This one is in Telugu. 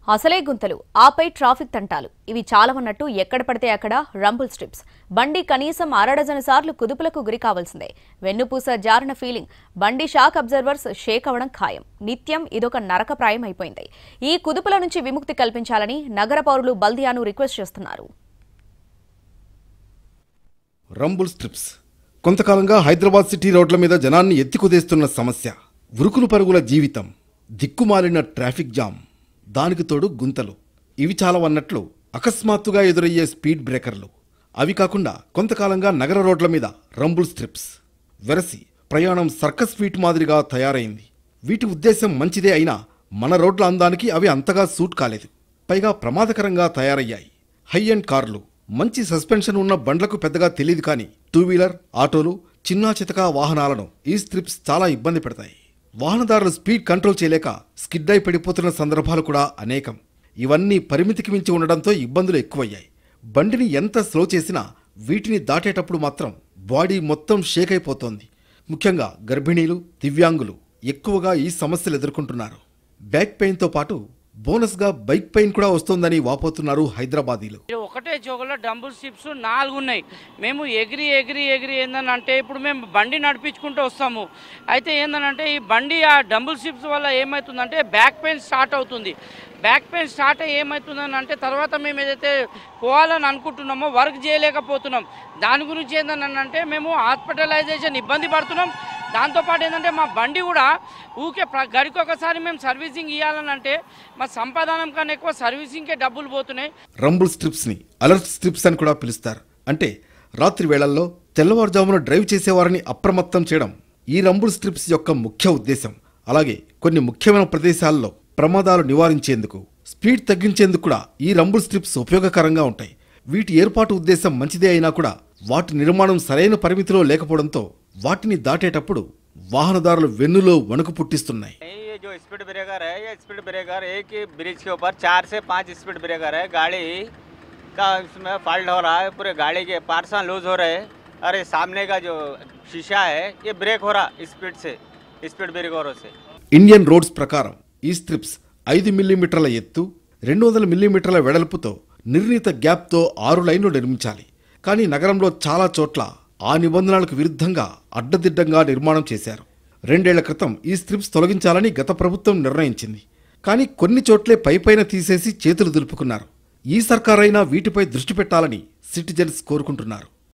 అసలే గుంతలు ఆపై ట్రాఫిక్ తంటాలు ఇవి చాలవన్నట్టు ఎక్కడ పడితే అక్కడ రంబుల్ స్ట్రిప్స్ బండి కనీసం అరడజను సార్లు కుదుపులకు గురి కావాల్సిందే వెన్నుపూస జారిన ఫీలింగ్ బండి షాక్ అబ్జర్వర్స్ షేక్ అవడం ఖాయం నిత్యం ఇదొక నరకప్రాయం అయిపోయింది ఈ కుదుపుల నుంచి విముక్తి కల్పించాలని నగర పౌరులు బల్దియాను రిక్వెస్ట్ చేస్తున్నారు రంబుల్ స్ట్రిప్స్ కొంతకాలంగా హైదరాబాద్ సిటీ రోడ్ల మీద జనాన్ని ఎత్తికుదేస్తున్న సమస్య ఉరుకులు పరుగుల జీవితం దిక్కుమాలిన ట్రాఫిక్ జామ్ దానికి తోడు గుంతలు ఇవి చాలవన్నట్లు అకస్మాత్తుగా ఎదురయ్యే స్పీడ్ బ్రేకర్లు అవి కాకుండా కొంతకాలంగా నగర రోడ్ల మీద రంబుల్ స్ట్రిప్స్ వెరసి ప్రయాణం సర్కస్ ఫీట్ మాదిరిగా తయారైంది వీటి ఉద్దేశం మంచిదే అయినా మన రోడ్ల అందానికి అవి అంతగా సూట్ కాలేదు పైగా ప్రమాదకరంగా తయారయ్యాయి హై ఎండ్ కార్లు మంచి సస్పెన్షన్ ఉన్న బండ్లకు పెద్దగా తెలియదు కానీ టూ వీలర్ ఆటోలు చిన్నా చితకా వాహనాలను ఈ స్ట్రిప్స్ చాలా ఇబ్బంది పెడతాయి వాహనదారులు స్పీడ్ కంట్రోల్ చేయలేక స్కిడ్ అయి పడిపోతున్న సందర్భాలు కూడా అనేకం ఇవన్నీ పరిమితికి మించి ఉండడంతో ఇబ్బందులు ఎక్కువయ్యాయి బండిని ఎంత స్లో చేసినా వీటిని దాటేటప్పుడు మాత్రం బాడీ మొత్తం షేక్ అయిపోతోంది ముఖ్యంగా గర్భిణీలు దివ్యాంగులు ఎక్కువగా ఈ సమస్యలు ఎదుర్కొంటున్నారు బ్యాక్ పెయిన్తో పాటు బోనస్గా బైక్ పెయిన్ కూడా వస్తోందని వాపోతున్నారు హైదరాబాదీలు ఒకటే జోగులో డంబుల్ స్ట్రిప్స్ 4 ఉన్నాయి మేము ఎగిరి ఏందనంటే ఇప్పుడు మేము బండి నడిపించుకుంటూ వస్తాము అయితే ఏందనంటే ఈ బండి ఆ డంబుల్ స్ట్రిప్స్ వల్ల ఏమవుతుందంటే బ్యాక్ పెయిన్ స్టార్ట్ అవుతుంది బ్యాక్ పెయిన్ స్టార్ట్ అయ్యి ఏమవుతుందని అంటే తర్వాత మేము ఏదైతే పోవాలని అనుకుంటున్నామో వర్క్ చేయలేకపోతున్నాం దాని గురించి ఏందనంటే మేము హాస్పిటలైజేషన్ ఇబ్బంది పడుతున్నాం దాంతోపాటు ఏంటంటే మా బండి కూడా ఊకే గడికి ఒకసారి మేము సర్వీసింగ్ ఇవ్వాలని అంటే మా సంపాదనం కన్నా ఎక్కువ సర్వీసింగ్కే డబ్బులు పోతున్నాయి రంబుల్ స్ట్రిప్స్ని అలర్ట్ స్ట్రిప్స్ అని కూడా పిలుస్తారు అంటే రాత్రి వేళల్లో తెల్లవారుజామున డ్రైవ్ చేసేవారిని అప్రమత్తం చేయడం ఈ రంబుల్ స్ట్రిప్స్ యొక్క ముఖ్య ఉద్దేశం అలాగే కొన్ని ముఖ్యమైన ప్రదేశాల్లో ప్రమాదాలు నివారించేందుకు స్పీడ్ తగ్గించేందుకు కూడా ఈ రంబుల్ స్ట్రిప్స్ ఉపయోగకరంగా ఉంటాయి వీటి ఏర్పాటు ఉద్దేశం మంచిదే అయినా కూడా వాటి నిర్మాణం సరైన పరిమితిలో లేకపోవడంతో వాటిని దాటేటప్పుడు వాహనదారులు వెన్నులో వణుకు పుట్టిస్తున్నాయి जो स्पीड ब्रेकर है ये स्पीड ब्रेकर एक ही ब्रिज के ऊपर 4 से 5 स्पीड ब्रेकर है गाड़ी का इसमें फॉल्ट हो रहा है पूरे गाड़ी के पार्ट्स लूज हो रहे हैं और ये सामने का जो शीशा है ये ब्रेक हो रहा स्पीड ब्रेकरों से ఇండియన్ రోడ్స్ ప్రకారం ఈ స్ట్రిప్స్ 5 మిల్లీమీటర్ల ఎత్తు 200 మిల్లీమీటర్ల వెడల్పుతో నిర్ణీత గ్యాప్తో 6 లైన్లు నిర్మించాలి కానీ నగరంలో చాలా చోట్ల ఆ నిబంధనలకు విరుద్ధంగా అడ్డదిడ్డంగా నిర్మాణం చేశారు 2 ఏళ్ల క్రితం ఈ స్ట్రిప్స్ తొలగించాలని గత ప్రభుత్వం నిర్ణయించింది కానీ కొన్ని చోట్లే పైపైన తీసేసి చేతులు దులుపుకున్నారు ఈ సర్కారైనా వీటిపై దృష్టి పెట్టాలని సిటిజన్స్ కోరుకుంటున్నారు